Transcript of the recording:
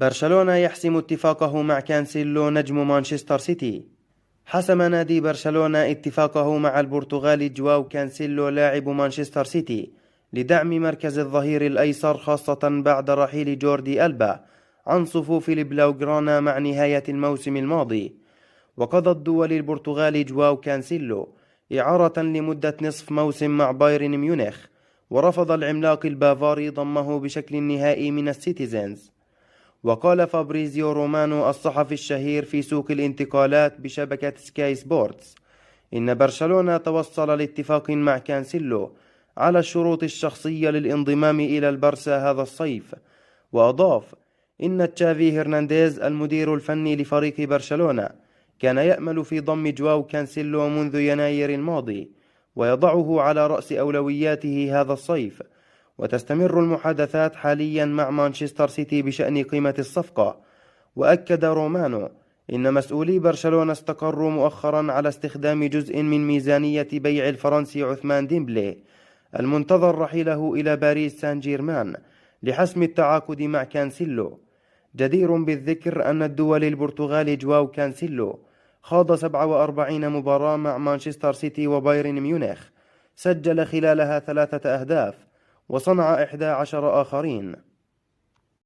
برشلونة يحسم اتفاقه مع كانسيلو نجم مانشستر سيتي. حسم نادي برشلونة اتفاقه مع البرتغالي جواو كانسيلو لاعب مانشستر سيتي لدعم مركز الظهير الأيسر، خاصة بعد رحيل جوردي ألبا عن صفوف البلاوغرانا مع نهاية الموسم الماضي. وقضى الدولي البرتغالي جواو كانسيلو إعارة لمدة نصف موسم مع بايرن ميونخ، ورفض العملاق البافاري ضمه بشكل نهائي من السيتيزنز. وقال فابريزيو رومانو الصحفي الشهير في سوق الانتقالات بشبكة سكاي سبورتس إن برشلونة توصل لاتفاق مع كانسيلو على الشروط الشخصية للانضمام إلى البرسا هذا الصيف. وأضاف إن تشافي هرنانديز المدير الفني لفريق برشلونة كان يأمل في ضم جواو كانسيلو منذ يناير الماضي، ويضعه على رأس أولوياته هذا الصيف. وتستمر المحادثات حاليا مع مانشستر سيتي بشأن قيمة الصفقة. وأكد رومانو إن مسؤولي برشلونة استقروا مؤخرا على استخدام جزء من ميزانية بيع الفرنسي عثمان ديمبلي المنتظر رحيله إلى باريس سان جيرمان لحسم التعاقد مع كانسيلو. جدير بالذكر أن الدولي البرتغالي جواو كانسيلو خاض 47 مباراة مع مانشستر سيتي وبايرن ميونخ، سجل خلالها 3 أهداف وصنع 11 آخرين.